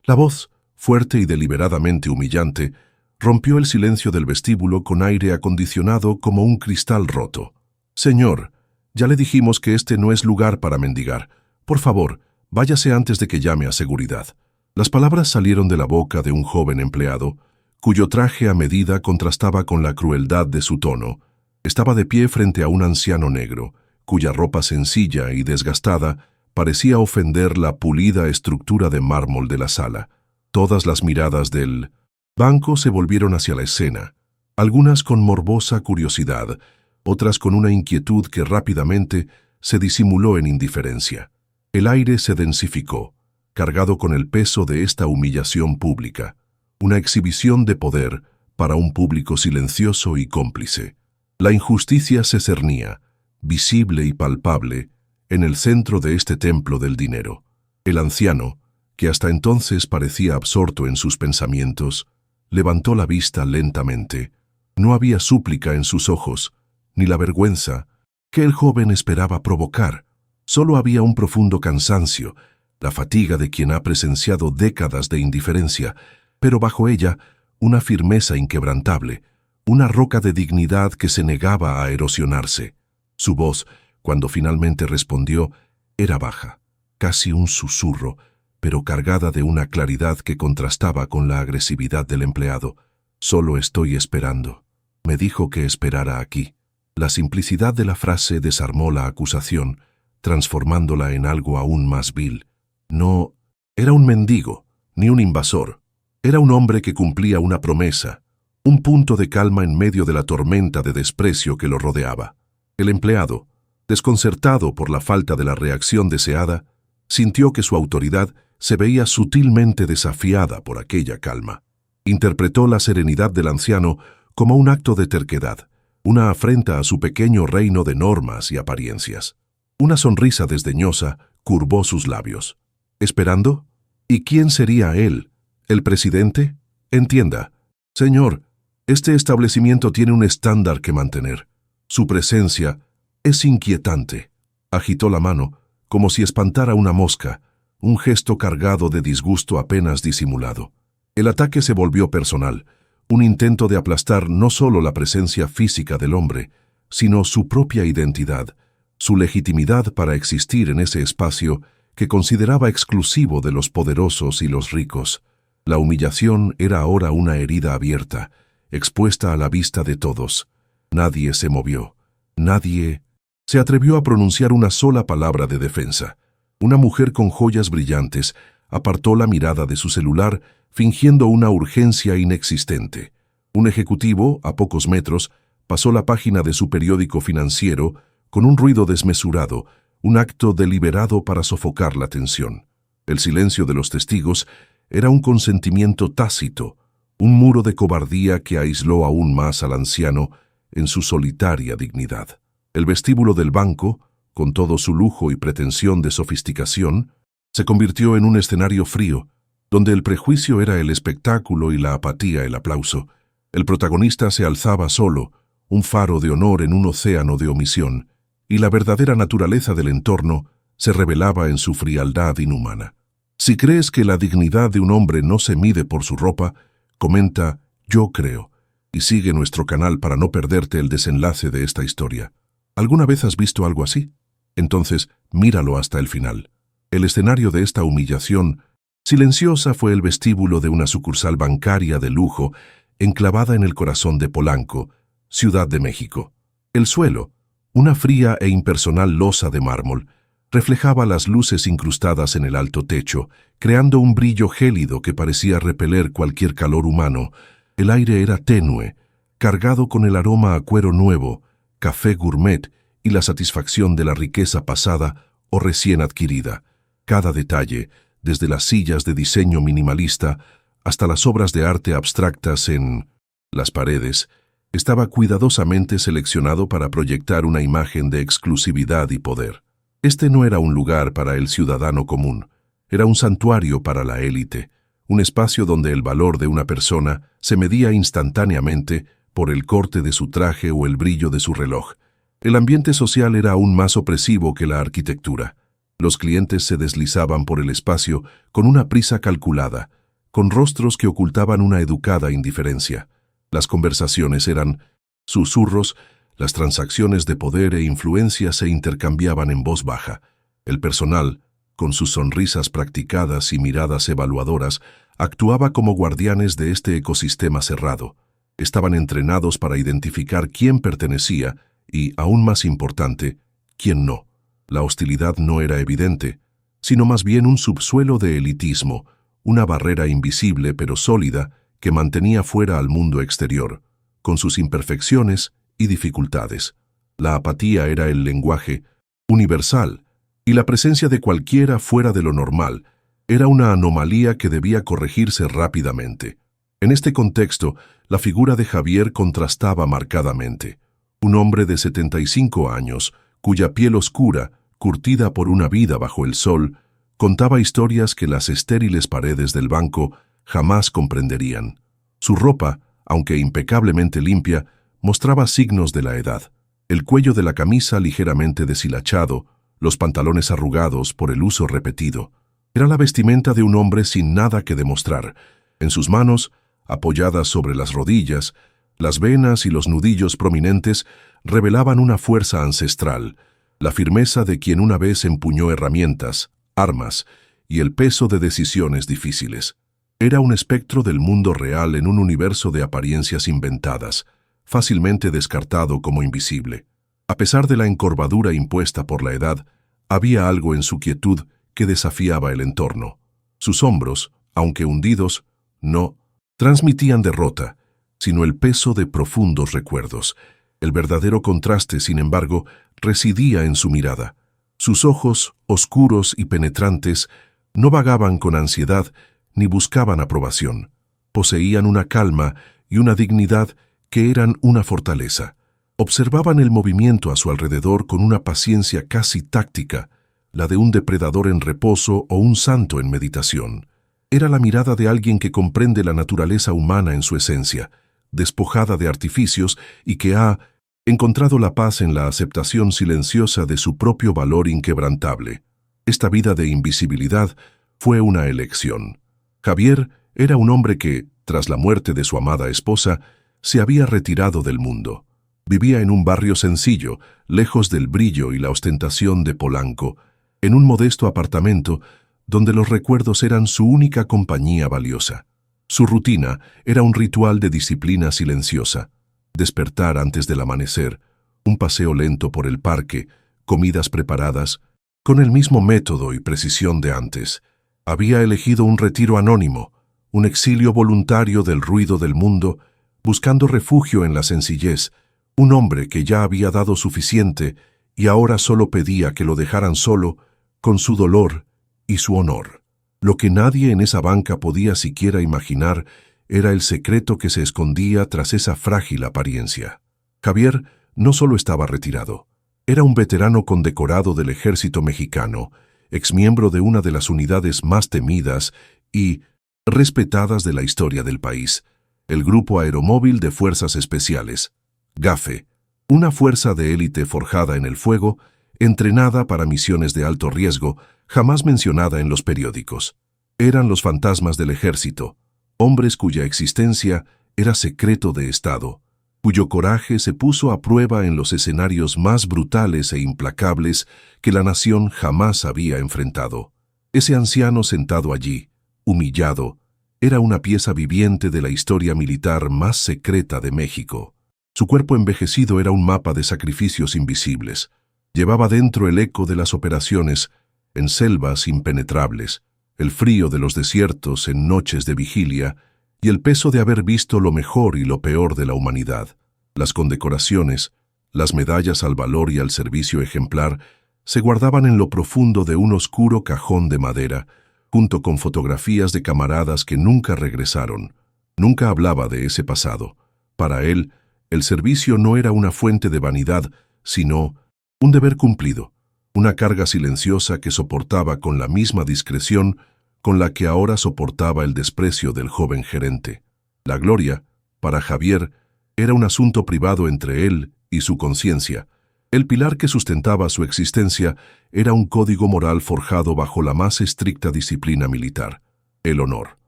La voz, fuerte y deliberadamente humillante, rompió el silencio del vestíbulo con aire acondicionado como un cristal roto. «Señor, ya le dijimos que este no es lugar para mendigar. Por favor, váyase antes de que llame a seguridad». Las palabras salieron de la boca de un joven empleado, cuyo traje a medida contrastaba con la crueldad de su tono. Estaba de pie frente a un anciano negro, cuya ropa sencilla y desgastada parecía ofender la pulida estructura de mármol de la sala. Todas las miradas del banco se volvieron hacia la escena, algunas con morbosa curiosidad, otras con una inquietud que rápidamente se disimuló en indiferencia. El aire se densificó, cargado con el peso de esta humillación pública, una exhibición de poder para un público silencioso y cómplice. La injusticia se cernía, visible y palpable, en el centro de este templo del dinero. El anciano, que hasta entonces parecía absorto en sus pensamientos, levantó la vista lentamente. No había súplica en sus ojos, ni la vergüenza que el joven esperaba provocar. Solo había un profundo cansancio, la fatiga de quien ha presenciado décadas de indiferencia, pero bajo ella una firmeza inquebrantable, una roca de dignidad que se negaba a erosionarse. Su voz, cuando finalmente respondió, era baja, casi un susurro, pero cargada de una claridad que contrastaba con la agresividad del empleado. «Solo estoy esperando. Me dijo que esperara aquí». La simplicidad de la frase desarmó la acusación, transformándola en algo aún más vil. No era un mendigo, ni un invasor. Era un hombre que cumplía una promesa, un punto de calma en medio de la tormenta de desprecio que lo rodeaba. El empleado, desconcertado por la falta de la reacción deseada, sintió que su autoridad se veía sutilmente desafiada por aquella calma. Interpretó la serenidad del anciano como un acto de terquedad, una afrenta a su pequeño reino de normas y apariencias. Una sonrisa desdeñosa curvó sus labios. ¿Esperando? ¿Y quién sería él? ¿El presidente? Entienda, señor, este establecimiento tiene un estándar que mantener. Su presencia es inquietante. Agitó la mano, como si espantara una mosca, un gesto cargado de disgusto apenas disimulado. El ataque se volvió personal, un intento de aplastar no solo la presencia física del hombre, sino su propia identidad, su legitimidad para existir en ese espacio que consideraba exclusivo de los poderosos y los ricos. La humillación era ahora una herida abierta, expuesta a la vista de todos. Nadie se movió, nadie se atrevió a pronunciar una sola palabra de defensa. Una mujer con joyas brillantes apartó la mirada de su celular, fingiendo una urgencia inexistente. Un ejecutivo, a pocos metros, pasó la página de su periódico financiero con un ruido desmesurado, un acto deliberado para sofocar la tensión. El silencio de los testigos era un consentimiento tácito, un muro de cobardía que aisló aún más al anciano en su solitaria dignidad. El vestíbulo del banco, con todo su lujo y pretensión de sofisticación, se convirtió en un escenario frío, donde el prejuicio era el espectáculo y la apatía el aplauso. El protagonista se alzaba solo, un faro de honor en un océano de omisión, y la verdadera naturaleza del entorno se revelaba en su frialdad inhumana. Si crees que la dignidad de un hombre no se mide por su ropa, comenta «Yo creo» y sigue nuestro canal para no perderte el desenlace de esta historia. ¿Alguna vez has visto algo así? Entonces, míralo hasta el final. El escenario de esta humillación silenciosa fue el vestíbulo de una sucursal bancaria de lujo enclavada en el corazón de Polanco, Ciudad de México. El suelo, una fría e impersonal losa de mármol, reflejaba las luces incrustadas en el alto techo, creando un brillo gélido que parecía repeler cualquier calor humano. El aire era tenue, cargado con el aroma a cuero nuevo, café gourmet y la satisfacción de la riqueza pasada o recién adquirida. Cada detalle, desde las sillas de diseño minimalista hasta las obras de arte abstractas en las paredes, estaba cuidadosamente seleccionado para proyectar una imagen de exclusividad y poder. Este no era un lugar para el ciudadano común, era un santuario para la élite, un espacio donde el valor de una persona se medía instantáneamente por el corte de su traje o el brillo de su reloj. El ambiente social era aún más opresivo que la arquitectura. Los clientes se deslizaban por el espacio con una prisa calculada, con rostros que ocultaban una educada indiferencia. Las conversaciones eran susurros, las transacciones de poder e influencia se intercambiaban en voz baja. El personal, con sus sonrisas practicadas y miradas evaluadoras, actuaba como guardianes de este ecosistema cerrado. Estaban entrenados para identificar quién pertenecía y, aún más importante, quién no. La hostilidad no era evidente, sino más bien un subsuelo de elitismo, una barrera invisible pero sólida que mantenía fuera al mundo exterior, con sus imperfecciones y dificultades. La apatía era el lenguaje universal, y la presencia de cualquiera fuera de lo normal era una anomalía que debía corregirse rápidamente. En este contexto, la figura de Javier contrastaba marcadamente. Un hombre de 75 años, cuya piel oscura, curtida por una vida bajo el sol, contaba historias que las estériles paredes del banco jamás comprenderían. Su ropa, aunque impecablemente limpia, mostraba signos de la edad. El cuello de la camisa ligeramente deshilachado, los pantalones arrugados por el uso repetido. Era la vestimenta de un hombre sin nada que demostrar. En sus manos, apoyadas sobre las rodillas, las venas y los nudillos prominentes revelaban una fuerza ancestral, la firmeza de quien una vez empuñó herramientas, armas y el peso de decisiones difíciles. Era un espectro del mundo real en un universo de apariencias inventadas, fácilmente descartado como invisible. A pesar de la encorvadura impuesta por la edad, había algo en su quietud que desafiaba el entorno. Sus hombros, aunque hundidos, no transmitían derrota, sino el peso de profundos recuerdos. El verdadero contraste, sin embargo, residía en su mirada. Sus ojos, oscuros y penetrantes, no vagaban con ansiedad ni buscaban aprobación. Poseían una calma y una dignidad que eran una fortaleza. Observaban el movimiento a su alrededor con una paciencia casi táctica, la de un depredador en reposo o un santo en meditación. Era la mirada de alguien que comprende la naturaleza humana en su esencia, despojada de artificios y que ha encontrado la paz en la aceptación silenciosa de su propio valor inquebrantable. Esta vida de invisibilidad fue una elección. Javier era un hombre que, tras la muerte de su amada esposa, se había retirado del mundo. Vivía en un barrio sencillo, lejos del brillo y la ostentación de Polanco, en un modesto apartamento donde los recuerdos eran su única compañía valiosa. Su rutina era un ritual de disciplina silenciosa. Despertar antes del amanecer, un paseo lento por el parque, comidas preparadas, con el mismo método y precisión de antes. Había elegido un retiro anónimo, un exilio voluntario del ruido del mundo, buscando refugio en la sencillez, un hombre que ya había dado suficiente y ahora solo pedía que lo dejaran solo con su dolor y su honor. Lo que nadie en esa banca podía siquiera imaginar era el secreto que se escondía tras esa frágil apariencia. Javier no solo estaba retirado, era un veterano condecorado del ejército mexicano, exmiembro de una de las unidades más temidas y respetadas de la historia del país, el Grupo Aeromóvil de Fuerzas Especiales, GAFE, una fuerza de élite forjada en el fuego, entrenada para misiones de alto riesgo, jamás mencionada en los periódicos. Eran los fantasmas del ejército, hombres cuya existencia era secreto de Estado, cuyo coraje se puso a prueba en los escenarios más brutales e implacables que la nación jamás había enfrentado. Ese anciano sentado allí, humillado, era una pieza viviente de la historia militar más secreta de México. Su cuerpo envejecido era un mapa de sacrificios invisibles. Llevaba dentro el eco de las operaciones en selvas impenetrables, el frío de los desiertos en noches de vigilia y el peso de haber visto lo mejor y lo peor de la humanidad. Las condecoraciones, las medallas al valor y al servicio ejemplar, se guardaban en lo profundo de un oscuro cajón de madera, junto con fotografías de camaradas que nunca regresaron. Nunca hablaba de ese pasado. Para él, el servicio no era una fuente de vanidad, sino un deber cumplido, una carga silenciosa que soportaba con la misma discreción con la que ahora soportaba el desprecio del joven gerente. La gloria, para Javier, era un asunto privado entre él y su conciencia, El pilar que sustentaba su existencia era un código moral forjado bajo la más estricta disciplina militar: el honor.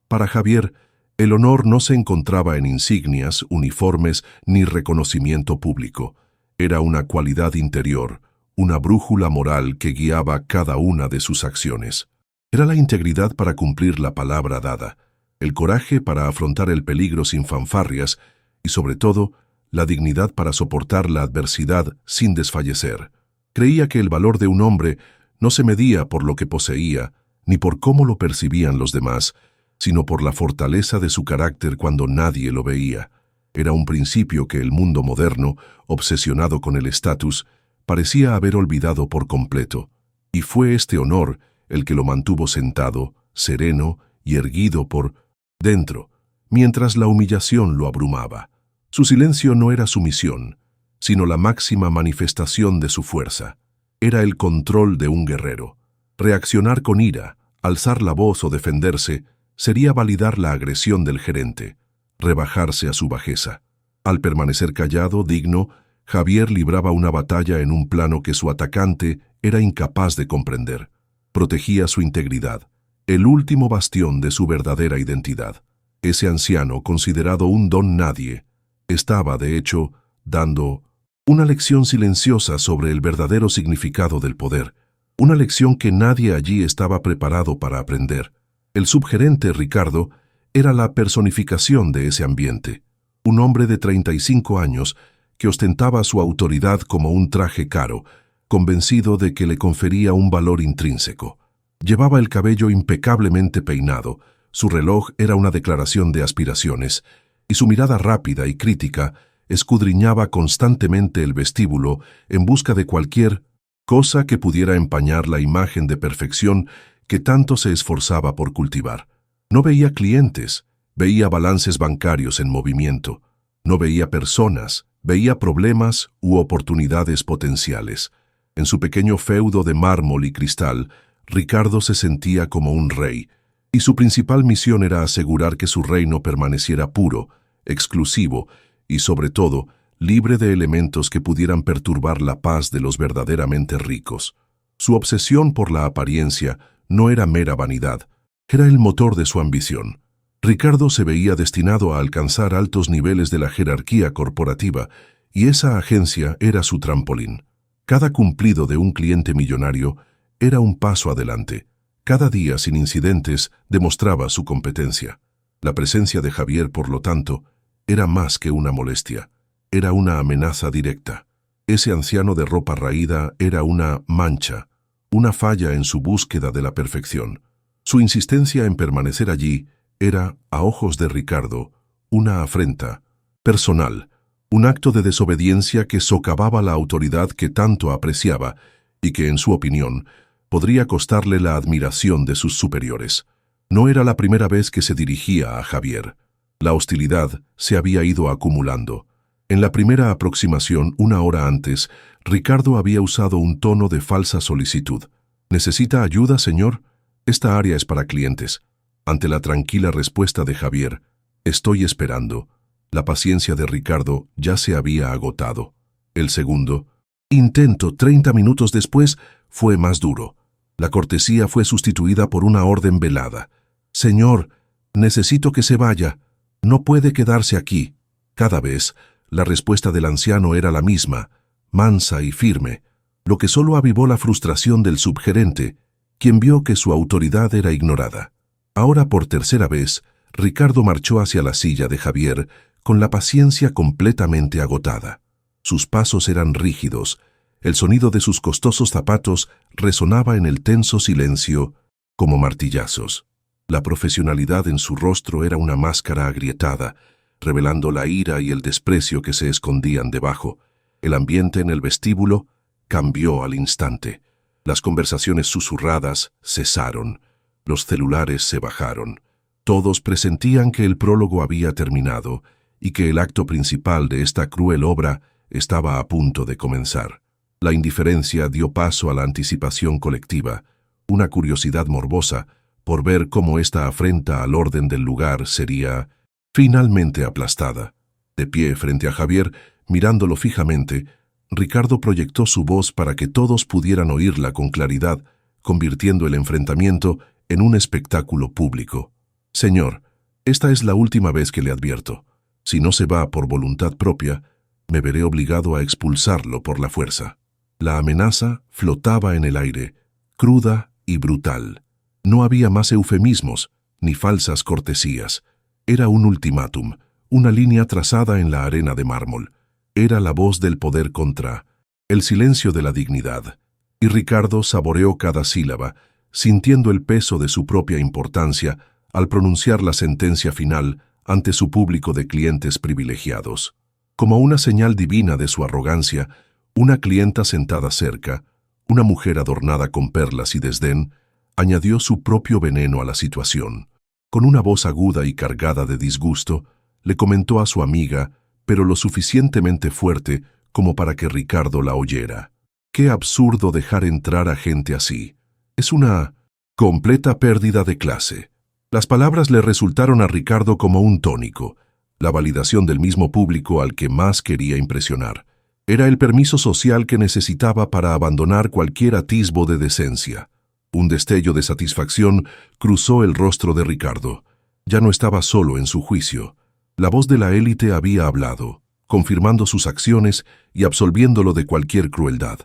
Para Javier, el honor no se encontraba en insignias, uniformes ni reconocimiento público. Era una cualidad interior, una brújula moral que guiaba cada una de sus acciones. Era la integridad para cumplir la palabra dada, el coraje para afrontar el peligro sin fanfarrias y, sobre todo, la dignidad para soportar la adversidad sin desfallecer. Creía que el valor de un hombre no se medía por lo que poseía, ni por cómo lo percibían los demás, sino por la fortaleza de su carácter cuando nadie lo veía. Era un principio que el mundo moderno, obsesionado con el estatus, parecía haber olvidado por completo, y fue este honor el que lo mantuvo sentado, sereno y erguido por dentro, mientras la humillación lo abrumaba. Su silencio no era sumisión, sino la máxima manifestación de su fuerza. Era el control de un guerrero. Reaccionar con ira, alzar la voz o defenderse, sería validar la agresión del gerente, rebajarse a su bajeza. Al permanecer callado, digno, Javier libraba una batalla en un plano que su atacante era incapaz de comprender. Protegía su integridad, el último bastión de su verdadera identidad. Ese anciano, considerado un don nadie, estaba, de hecho, dando una lección silenciosa sobre el verdadero significado del poder, una lección que nadie allí estaba preparado para aprender. El subgerente Ricardo era la personificación de ese ambiente, un hombre de 35 años que ostentaba su autoridad como un traje caro, convencido de que le confería un valor intrínseco. Llevaba el cabello impecablemente peinado, su reloj era una declaración de aspiraciones, y su mirada rápida y crítica escudriñaba constantemente el vestíbulo en busca de cualquier cosa que pudiera empañar la imagen de perfección que tanto se esforzaba por cultivar. No veía clientes, veía balances bancarios en movimiento. No veía personas, veía problemas u oportunidades potenciales. En su pequeño feudo de mármol y cristal, Ricardo se sentía como un rey, y su principal misión era asegurar que su reino permaneciera puro, exclusivo y, sobre todo, libre de elementos que pudieran perturbar la paz de los verdaderamente ricos. Su obsesión por la apariencia no era mera vanidad, era el motor de su ambición. Ricardo se veía destinado a alcanzar altos niveles de la jerarquía corporativa, y esa agencia era su trampolín. Cada cumplido de un cliente millonario era un paso adelante. Cada día sin incidentes demostraba su competencia. La presencia de Javier, por lo tanto, era más que una molestia. Era una amenaza directa. Ese anciano de ropa raída era una mancha, una falla en su búsqueda de la perfección. Su insistencia en permanecer allí era, a ojos de Ricardo, una afrenta personal, un acto de desobediencia que socavaba la autoridad que tanto apreciaba y que, en su opinión, podría costarle la admiración de sus superiores. No era la primera vez que se dirigía a Javier. La hostilidad se había ido acumulando. En la primera aproximación, una hora antes, Ricardo había usado un tono de falsa solicitud. ¿Necesita ayuda, señor? Esta área es para clientes. Ante la tranquila respuesta de Javier, estoy esperando. La paciencia de Ricardo ya se había agotado. El segundo intento, 30 minutos después, fue más duro. La cortesía fue sustituida por una orden velada. Señor, necesito que se vaya. No puede quedarse aquí. Cada vez, la respuesta del anciano era la misma, mansa y firme, lo que solo avivó la frustración del subgerente, quien vio que su autoridad era ignorada. Ahora, por tercera vez, Ricardo marchó hacia la silla de Javier con la paciencia completamente agotada. Sus pasos eran rígidos, el sonido de sus costosos zapatos resonaba en el tenso silencio como martillazos. La profesionalidad en su rostro era una máscara agrietada, revelando la ira y el desprecio que se escondían debajo. El ambiente en el vestíbulo cambió al instante. Las conversaciones susurradas cesaron. Los celulares se bajaron. Todos presentían que el prólogo había terminado y que el acto principal de esta cruel obra estaba a punto de comenzar. La indiferencia dio paso a la anticipación colectiva, una curiosidad morbosa por ver cómo esta afrenta al orden del lugar sería finalmente aplastada. De pie frente a Javier, mirándolo fijamente, Ricardo proyectó su voz para que todos pudieran oírla con claridad, convirtiendo el enfrentamiento en un espectáculo público. Señor, esta es la última vez que le advierto. Si no se va por voluntad propia, me veré obligado a expulsarlo por la fuerza. La amenaza flotaba en el aire, cruda y brutal. No había más eufemismos ni falsas cortesías. Era un ultimátum, una línea trazada en la arena de mármol. Era la voz del poder contra el silencio de la dignidad. Y Ricardo saboreó cada sílaba, sintiendo el peso de su propia importancia al pronunciar la sentencia final ante su público de clientes privilegiados. Como una señal divina de su arrogancia, una clienta sentada cerca, una mujer adornada con perlas y desdén, añadió su propio veneno a la situación. Con una voz aguda y cargada de disgusto, le comentó a su amiga, pero lo suficientemente fuerte como para que Ricardo la oyera. Qué absurdo dejar entrar a gente así. Es una completa pérdida de clase. Las palabras le resultaron a Ricardo como un tónico, la validación del mismo público al que más quería impresionar. Era el permiso social que necesitaba para abandonar cualquier atisbo de decencia. Un destello de satisfacción cruzó el rostro de Ricardo. Ya no estaba solo en su juicio. La voz de la élite había hablado, confirmando sus acciones y absolviéndolo de cualquier crueldad.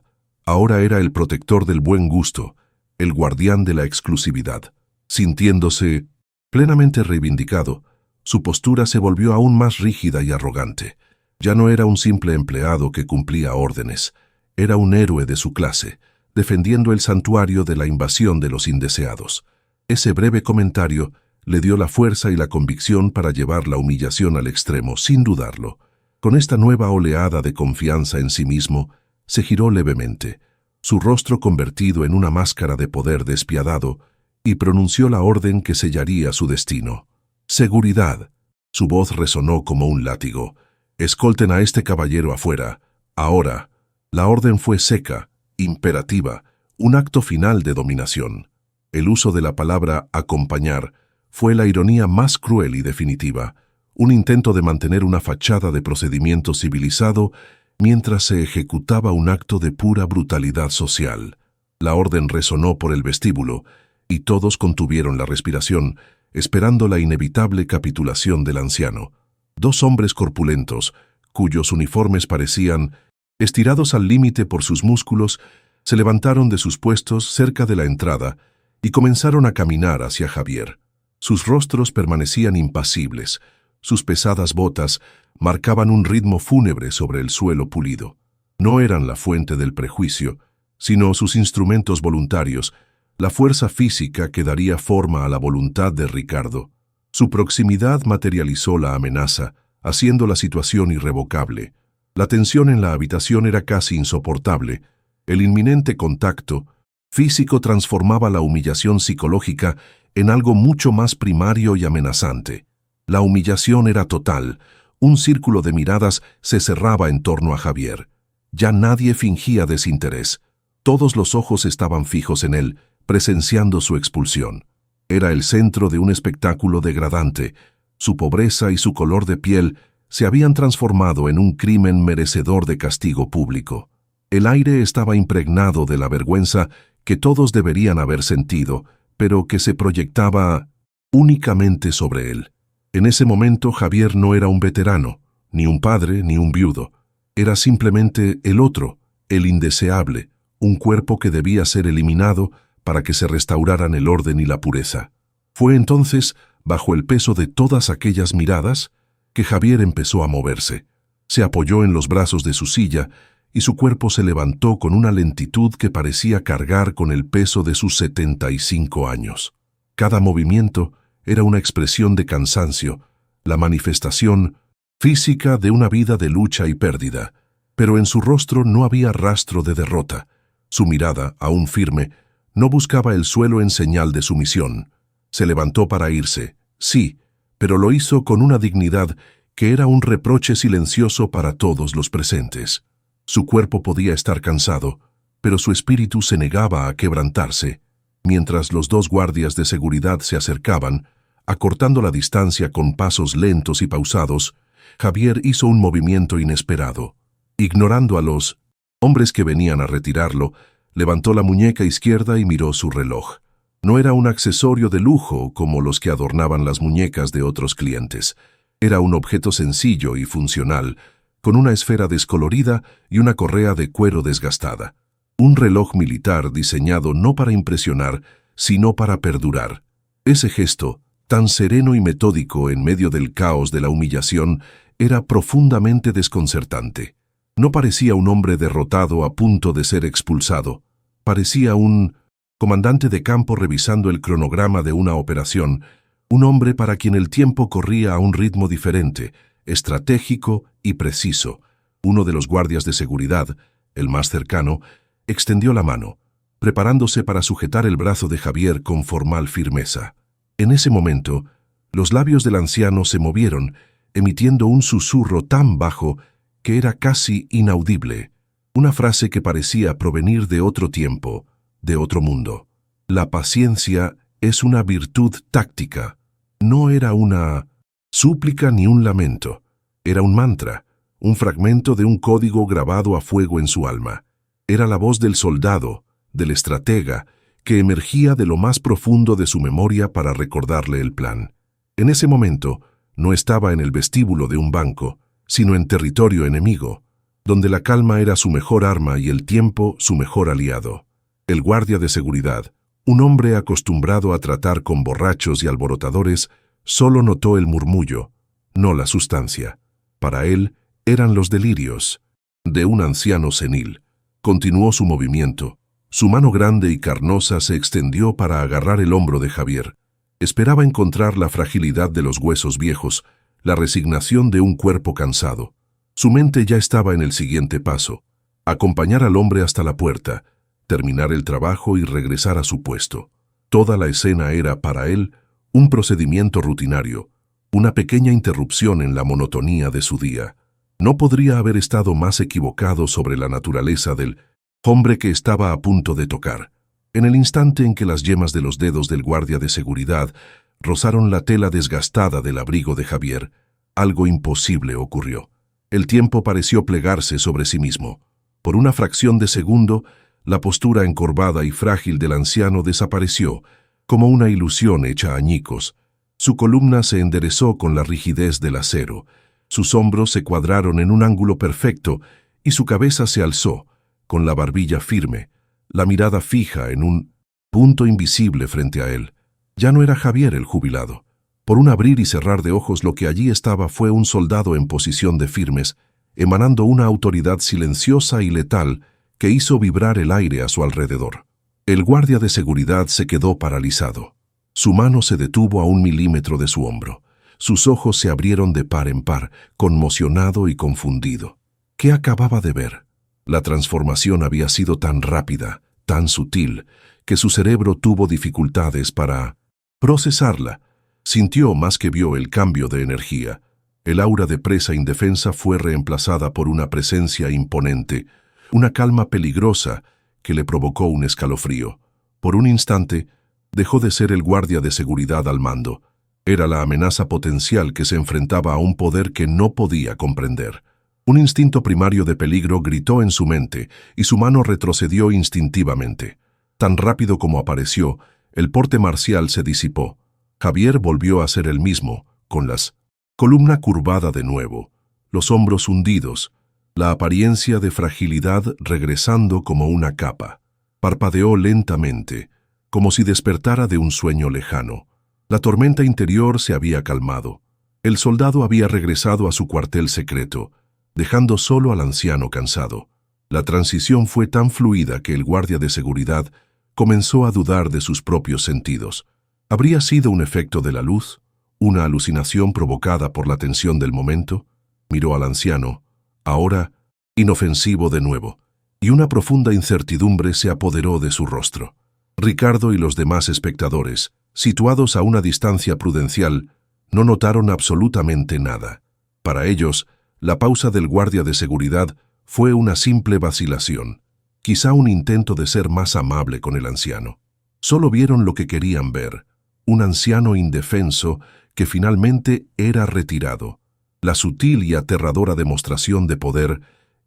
Ahora era el protector del buen gusto, el guardián de la exclusividad. Sintiéndose plenamente reivindicado, su postura se volvió aún más rígida y arrogante. Ya no era un simple empleado que cumplía órdenes, era un héroe de su clase, defendiendo el santuario de la invasión de los indeseados. Ese breve comentario le dio la fuerza y la convicción para llevar la humillación al extremo, sin dudarlo. Con esta nueva oleada de confianza en sí mismo, se giró levemente, su rostro convertido en una máscara de poder despiadado, y pronunció la orden que sellaría su destino. «Seguridad». Su voz resonó como un látigo. «Escolten a este caballero afuera. Ahora». La orden fue seca, imperativa, un acto final de dominación. El uso de la palabra acompañar fue la ironía más cruel y definitiva, un intento de mantener una fachada de procedimiento civilizado mientras se ejecutaba un acto de pura brutalidad social. La orden resonó por el vestíbulo, y todos contuvieron la respiración, esperando la inevitable capitulación del anciano. Dos hombres corpulentos, cuyos uniformes parecían estirados al límite por sus músculos, se levantaron de sus puestos cerca de la entrada y comenzaron a caminar hacia Javier. Sus rostros permanecían impasibles, sus pesadas botas marcaban un ritmo fúnebre sobre el suelo pulido. No eran la fuente del prejuicio, sino sus instrumentos voluntarios, la fuerza física que daría forma a la voluntad de Ricardo. Su proximidad materializó la amenaza, haciendo la situación irrevocable. La tensión en la habitación era casi insoportable. El inminente contacto físico transformaba la humillación psicológica en algo mucho más primario y amenazante. La humillación era total. Un círculo de miradas se cerraba en torno a Javier. Ya nadie fingía desinterés. Todos los ojos estaban fijos en él, presenciando su expulsión. Era el centro de un espectáculo degradante. Su pobreza y su color de piel se habían transformado en un crimen merecedor de castigo público. El aire estaba impregnado de la vergüenza que todos deberían haber sentido, pero que se proyectaba únicamente sobre él. En ese momento Javier no era un veterano, ni un padre, ni un viudo. Era simplemente el otro, el indeseable, un cuerpo que debía ser eliminado para que se restauraran el orden y la pureza. Fue entonces, bajo el peso de todas aquellas miradas, que Javier empezó a moverse. Se apoyó en los brazos de su silla y su cuerpo se levantó con una lentitud que parecía cargar con el peso de sus 75 años. Cada movimiento era una expresión de cansancio, la manifestación física de una vida de lucha y pérdida, pero en su rostro no había rastro de derrota. Su mirada, aún firme, no buscaba el suelo en señal de sumisión. Se levantó para irse, sí, pero lo hizo con una dignidad que era un reproche silencioso para todos los presentes. Su cuerpo podía estar cansado, pero su espíritu se negaba a quebrantarse. Mientras los dos guardias de seguridad se acercaban, acortando la distancia con pasos lentos y pausados, Javier hizo un movimiento inesperado. Ignorando a los Hombres que venían a retirarlo, levantó la muñeca izquierda y miró su reloj. No era un accesorio de lujo como los que adornaban las muñecas de otros clientes. Era un objeto sencillo y funcional, con una esfera descolorida y una correa de cuero desgastada. Un reloj militar diseñado no para impresionar, sino para perdurar. Ese gesto, tan sereno y metódico en medio del caos de la humillación, era profundamente desconcertante. No parecía un hombre derrotado a punto de ser expulsado. Parecía un comandante de campo revisando el cronograma de una operación, un hombre para quien el tiempo corría a un ritmo diferente, estratégico y preciso. Uno de los guardias de seguridad, el más cercano, extendió la mano, preparándose para sujetar el brazo de Javier con formal firmeza. En ese momento, los labios del anciano se movieron, emitiendo un susurro tan bajo que era casi inaudible, una frase que parecía provenir de otro tiempo, de otro mundo. La paciencia es una virtud táctica. No era una súplica ni un lamento. Era un mantra, un fragmento de un código grabado a fuego en su alma. Era la voz del soldado, del estratega, que emergía de lo más profundo de su memoria para recordarle el plan. En ese momento, no estaba en el vestíbulo de un banco, sino en territorio enemigo, donde la calma era su mejor arma y el tiempo su mejor aliado. El guardia de seguridad, un hombre acostumbrado a tratar con borrachos y alborotadores, solo notó el murmullo, no la sustancia. Para él eran los delirios de un anciano senil. Continuó su movimiento. Su mano grande y carnosa se extendió para agarrar el hombro de Javier. Esperaba encontrar la fragilidad de los huesos viejos, la resignación de un cuerpo cansado. Su mente ya estaba en el siguiente paso: acompañar al hombre hasta la puerta, terminar el trabajo y regresar a su puesto. Toda la escena era, para él, un procedimiento rutinario, una pequeña interrupción en la monotonía de su día. No podría haber estado más equivocado sobre la naturaleza del hombre que estaba a punto de tocar. En el instante en que las yemas de los dedos del guardia de seguridad rozaron la tela desgastada del abrigo de Javier, algo imposible ocurrió. El tiempo pareció plegarse sobre sí mismo. Por una fracción de segundo, la postura encorvada y frágil del anciano desapareció, como una ilusión hecha añicos. Su columna se enderezó con la rigidez del acero, sus hombros se cuadraron en un ángulo perfecto y su cabeza se alzó, con la barbilla firme, la mirada fija en un punto invisible frente a él. Ya no era Javier el jubilado. Por un abrir y cerrar de ojos, lo que allí estaba fue un soldado en posición de firmes, emanando una autoridad silenciosa y letal que hizo vibrar el aire a su alrededor. El guardia de seguridad se quedó paralizado. Su mano se detuvo a 1 milímetro de su hombro. Sus ojos se abrieron de par en par, conmocionado y confundido. ¿Qué acababa de ver? La transformación había sido tan rápida, tan sutil, que su cerebro tuvo dificultades para procesarla. Sintió más que vio el cambio de energía. El aura de presa indefensa fue reemplazada por una presencia imponente, una calma peligrosa que le provocó un escalofrío. Por un instante, dejó de ser el guardia de seguridad al mando. Era la amenaza potencial que se enfrentaba a un poder que no podía comprender. Un instinto primario de peligro gritó en su mente y su mano retrocedió instintivamente. Tan rápido como apareció, el porte marcial se disipó. Javier volvió a ser el mismo, con las columna curvada de nuevo, los hombros hundidos, la apariencia de fragilidad regresando como una capa. Parpadeó lentamente, como si despertara de un sueño lejano. La tormenta interior se había calmado. El soldado había regresado a su cuartel secreto, dejando solo al anciano cansado. La transición fue tan fluida que el guardia de seguridad comenzó a dudar de sus propios sentidos. ¿Habría sido un efecto de la luz? ¿Una alucinación provocada por la tensión del momento? Miró al anciano, ahora inofensivo de nuevo, y una profunda incertidumbre se apoderó de su rostro. Ricardo y los demás espectadores, situados a una distancia prudencial, no notaron absolutamente nada. Para ellos, la pausa del guardia de seguridad fue una simple vacilación, quizá un intento de ser más amable con el anciano. Solo vieron lo que querían ver, un anciano indefenso que finalmente era retirado. La sutil y aterradora demostración de poder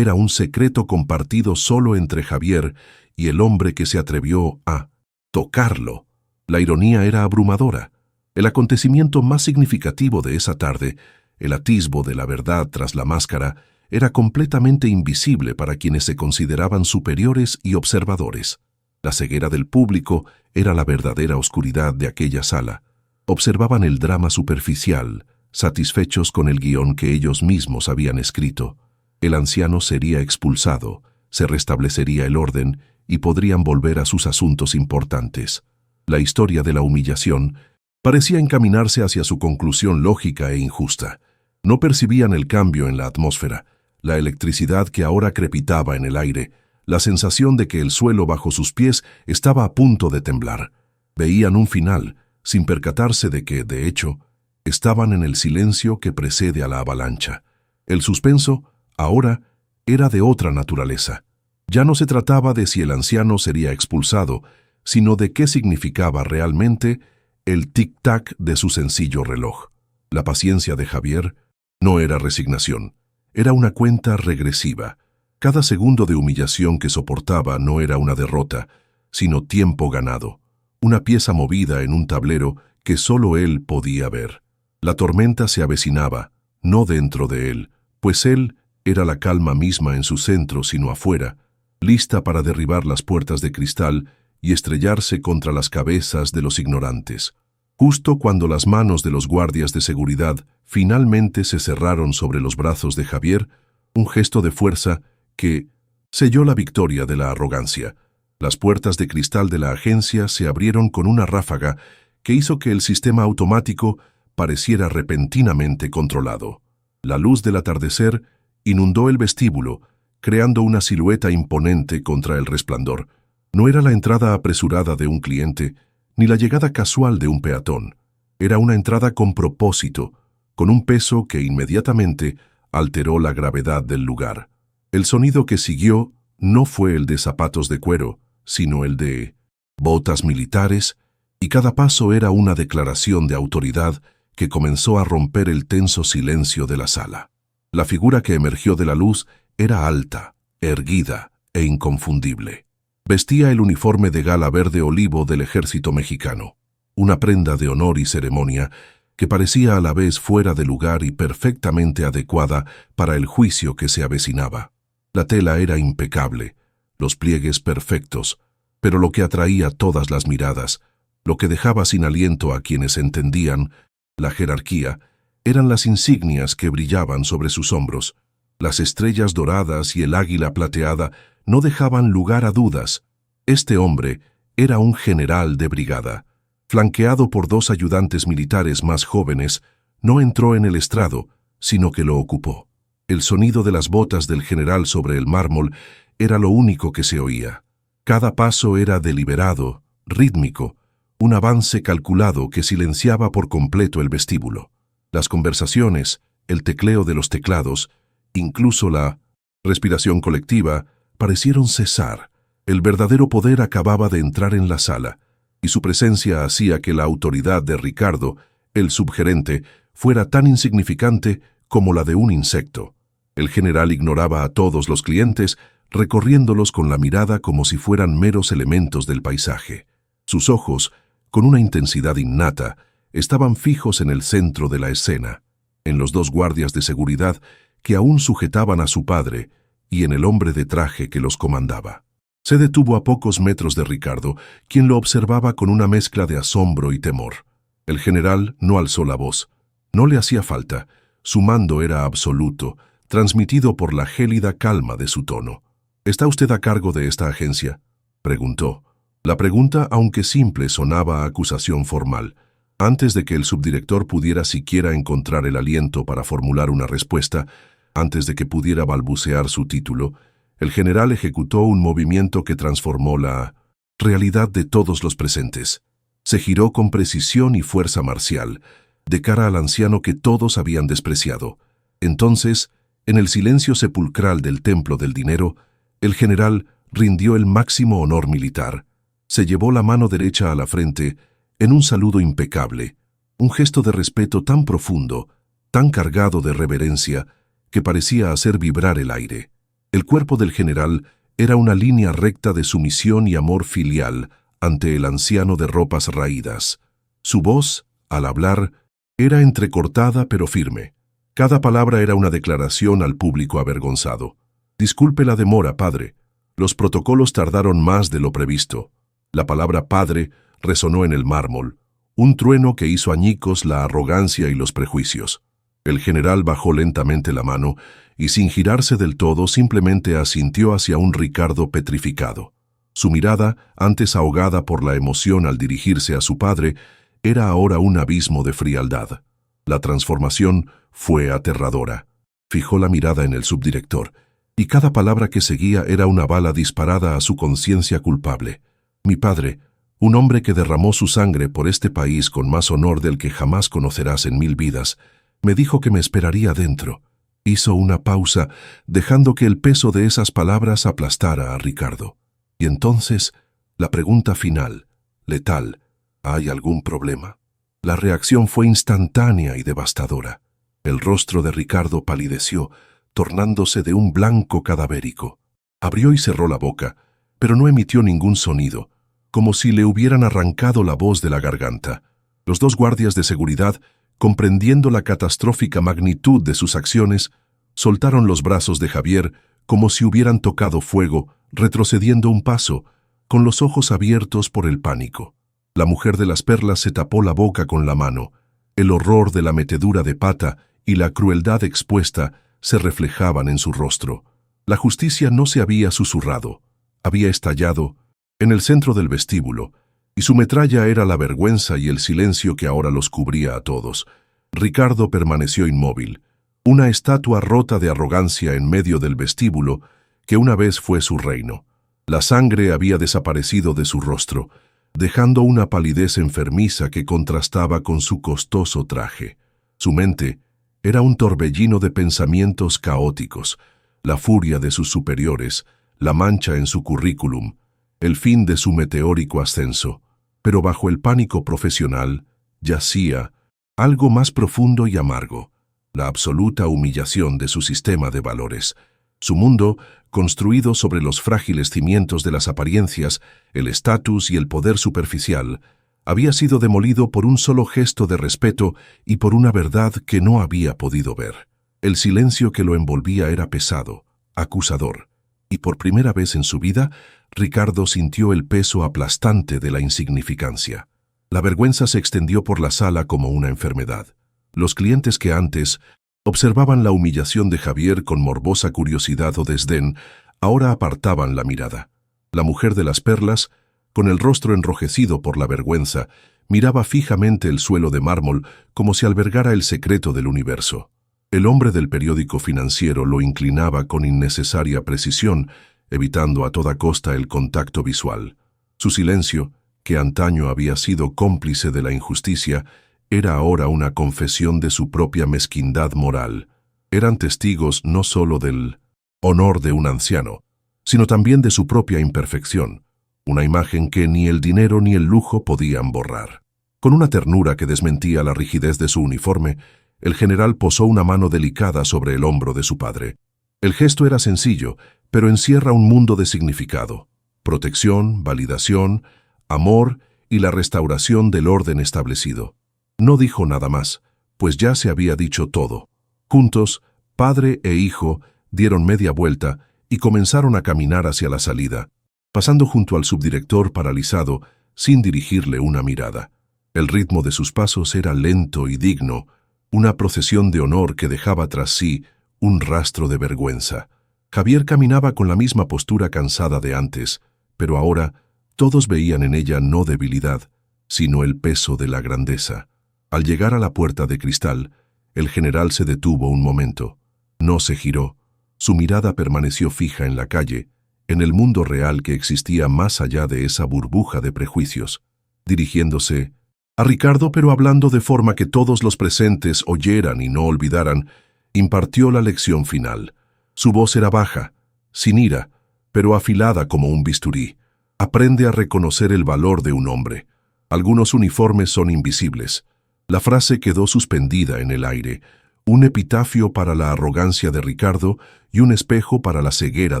era un secreto compartido solo entre Javier y el hombre que se atrevió a tocarlo. La ironía era abrumadora. El acontecimiento más significativo de esa tarde, el atisbo de la verdad tras la máscara, era completamente invisible para quienes se consideraban superiores y observadores. La ceguera del público era la verdadera oscuridad de aquella sala. Observaban el drama superficial, satisfechos con el guión que ellos mismos habían escrito. El anciano sería expulsado, se restablecería el orden y podrían volver a sus asuntos importantes. La historia de la humillación parecía encaminarse hacia su conclusión lógica e injusta. No percibían el cambio en la atmósfera, la electricidad que ahora crepitaba en el aire, la sensación de que el suelo bajo sus pies estaba a punto de temblar. Veían un final, sin percatarse de que, de hecho, estaban en el silencio que precede a la avalancha. El suspenso, ahora, era de otra naturaleza. Ya no se trataba de si el anciano sería expulsado, sino de qué significaba realmente el tic-tac de su sencillo reloj. La paciencia de Javier no era resignación, era una cuenta regresiva. Cada segundo de humillación que soportaba no era una derrota, sino tiempo ganado, una pieza movida en un tablero que solo él podía ver. La tormenta se avecinaba, no dentro de él, pues él era la calma misma en su centro, sino afuera, lista para derribar las puertas de cristal y estrellarse contra las cabezas de los ignorantes. Justo cuando las manos de los guardias de seguridad finalmente se cerraron sobre los brazos de Javier, un gesto de fuerza que selló la victoria de la arrogancia. Las puertas de cristal de la agencia se abrieron con una ráfaga que hizo que el sistema automático pareciera repentinamente controlado. La luz del atardecer inundó el vestíbulo, creando una silueta imponente contra el resplandor. No era la entrada apresurada de un cliente, ni la llegada casual de un peatón. Era una entrada con propósito, con un peso que inmediatamente alteró la gravedad del lugar. El sonido que siguió no fue el de zapatos de cuero, sino el de botas militares, y cada paso era una declaración de autoridad que comenzó a romper el tenso silencio de la sala. La figura que emergió de la luz era alta, erguida e inconfundible. Vestía el uniforme de gala verde olivo del ejército mexicano, una prenda de honor y ceremonia que parecía a la vez fuera de lugar y perfectamente adecuada para el juicio que se avecinaba. La tela era impecable, los pliegues perfectos, pero lo que atraía todas las miradas, lo que dejaba sin aliento a quienes entendían la jerarquía, eran las insignias que brillaban sobre sus hombros. Las estrellas doradas y el águila plateada no dejaban lugar a dudas. Este hombre era un general de brigada. Flanqueado por dos ayudantes militares más jóvenes, no entró en el estrado, sino que lo ocupó. El sonido de las botas del general sobre el mármol era lo único que se oía. Cada paso era deliberado, rítmico, un avance calculado que silenciaba por completo el vestíbulo. Las conversaciones, el tecleo de los teclados, incluso la respiración colectiva, parecieron cesar. El verdadero poder acababa de entrar en la sala, y su presencia hacía que la autoridad de Ricardo, el subgerente, fuera tan insignificante como la de un insecto. El general ignoraba a todos los clientes, recorriéndolos con la mirada como si fueran meros elementos del paisaje. Sus ojos, con una intensidad innata, estaban fijos en el centro de la escena, en los dos guardias de seguridad que aún sujetaban a su padre y en el hombre de traje que los comandaba. Se detuvo a pocos metros de Ricardo, quien lo observaba con una mezcla de asombro y temor. El general no alzó la voz. No le hacía falta. Su mando era absoluto, transmitido por la gélida calma de su tono. ¿Está usted a cargo de esta agencia?, preguntó. La pregunta, aunque simple, sonaba a acusación formal. Antes de que el subdirector pudiera siquiera encontrar el aliento para formular una respuesta, antes de que pudiera balbucear su título, el general ejecutó un movimiento que transformó la realidad de todos los presentes. Se giró con precisión y fuerza marcial, de cara al anciano que todos habían despreciado. Entonces, en el silencio sepulcral del templo del dinero, el general rindió el máximo honor militar. Se llevó la mano derecha a la frente en un saludo impecable, un gesto de respeto tan profundo, tan cargado de reverencia, que parecía hacer vibrar el aire. El cuerpo del general era una línea recta de sumisión y amor filial ante el anciano de ropas raídas. Su voz, al hablar, era entrecortada pero firme. Cada palabra era una declaración al público avergonzado. «Disculpe la demora, padre. Los protocolos tardaron más de lo previsto». La palabra padre resonó en el mármol, un trueno que hizo añicos la arrogancia y los prejuicios. El general bajó lentamente la mano y, sin girarse del todo, simplemente asintió hacia un Ricardo petrificado. Su mirada, antes ahogada por la emoción al dirigirse a su padre, era ahora un abismo de frialdad. La transformación fue aterradora. Fijó la mirada en el subdirector, y cada palabra que seguía era una bala disparada a su conciencia culpable. «Mi padre, un hombre que derramó su sangre por este país con más honor del que jamás conocerás en 1000 vidas, me dijo que me esperaría dentro». Hizo una pausa, dejando que el peso de esas palabras aplastara a Ricardo. Y entonces, la pregunta final, letal: ¿hay algún problema? La reacción fue instantánea y devastadora. El rostro de Ricardo palideció, tornándose de un blanco cadavérico. Abrió y cerró la boca, pero no emitió ningún sonido, como si le hubieran arrancado la voz de la garganta. Los dos guardias de seguridad, comprendiendo la catastrófica magnitud de sus acciones, soltaron los brazos de Javier como si hubieran tocado fuego, retrocediendo un paso, con los ojos abiertos por el pánico. La mujer de las perlas se tapó la boca con la mano. El horror de la metedura de pata y la crueldad expuesta se reflejaban en su rostro. La justicia no se había susurrado, había estallado en el centro del vestíbulo, y su metralla era la vergüenza y el silencio que ahora los cubría a todos. Ricardo permaneció inmóvil, una estatua rota de arrogancia en medio del vestíbulo que una vez fue su reino. La sangre había desaparecido de su rostro, dejando una palidez enfermiza que contrastaba con su costoso traje. Su mente era un torbellino de pensamientos caóticos, la furia de sus superiores, la mancha en su currículum, el fin de su meteórico ascenso. Pero bajo el pánico profesional yacía algo más profundo y amargo: la absoluta humillación de su sistema de valores. Su mundo, construido sobre los frágiles cimientos de las apariencias, el estatus y el poder superficial, había sido demolido por un solo gesto de respeto y por una verdad que no había podido ver. El silencio que lo envolvía era pesado, acusador, y por primera vez en su vida, Ricardo sintió el peso aplastante de la insignificancia. La vergüenza se extendió por la sala como una enfermedad. Los clientes que antes observaban la humillación de Javier con morbosa curiosidad o desdén, ahora apartaban la mirada. La mujer de las perlas, con el rostro enrojecido por la vergüenza, miraba fijamente el suelo de mármol como si albergara el secreto del universo. El hombre del periódico financiero lo inclinaba con innecesaria precisión, evitando a toda costa el contacto visual. Su silencio, que antaño había sido cómplice de la injusticia, era ahora una confesión de su propia mezquindad moral. Eran testigos no solo del honor de un anciano, sino también de su propia imperfección, una imagen que ni el dinero ni el lujo podían borrar. Con una ternura que desmentía la rigidez de su uniforme, el general posó una mano delicada sobre el hombro de su padre. El gesto era sencillo, pero encierra un mundo de significado: protección, validación, amor y la restauración del orden establecido. No dijo nada más, pues ya se había dicho todo. Juntos, padre e hijo dieron media vuelta y comenzaron a caminar hacia la salida, pasando junto al subdirector paralizado, sin dirigirle una mirada. El ritmo de sus pasos era lento y digno, una procesión de honor que dejaba tras sí un rastro de vergüenza. Javier caminaba con la misma postura cansada de antes, pero ahora todos veían en ella no debilidad, sino el peso de la grandeza. Al llegar a la puerta de cristal, el general se detuvo un momento. No se giró. Su mirada permaneció fija en la calle, en el mundo real que existía más allá de esa burbuja de prejuicios, dirigiéndose a Ricardo, pero hablando de forma que todos los presentes oyeran y no olvidaran, impartió la lección final. Su voz era baja, sin ira, pero afilada como un bisturí. Aprende a reconocer el valor de un hombre. Algunos uniformes son invisibles. La frase quedó suspendida en el aire, un epitafio para la arrogancia de Ricardo y un espejo para la ceguera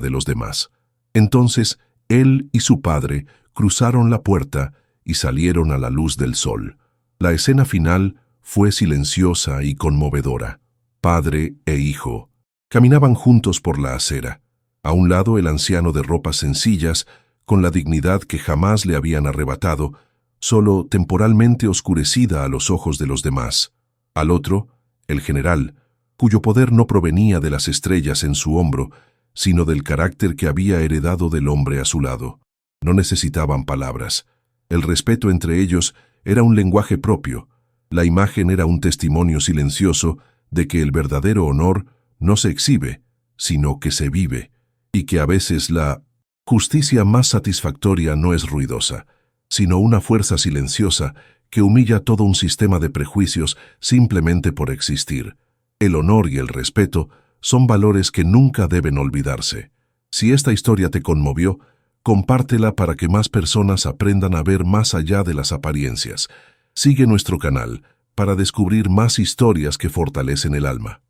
de los demás. Entonces, él y su padre cruzaron la puerta y salieron a la luz del sol. La escena final fue silenciosa y conmovedora. Padre e hijo caminaban juntos por la acera. A un lado el anciano de ropas sencillas, con la dignidad que jamás le habían arrebatado, solo temporalmente oscurecida a los ojos de los demás. Al otro, el general, cuyo poder no provenía de las estrellas en su hombro, sino del carácter que había heredado del hombre a su lado. No necesitaban palabras. El respeto entre ellos era un lenguaje propio. La imagen era un testimonio silencioso de que el verdadero honor no se exhibe, sino que se vive, y que a veces la justicia más satisfactoria no es ruidosa, sino una fuerza silenciosa que humilla todo un sistema de prejuicios simplemente por existir. El honor y el respeto son valores que nunca deben olvidarse. Si esta historia te conmovió, compártela para que más personas aprendan a ver más allá de las apariencias. Sigue nuestro canal para descubrir más historias que fortalecen el alma.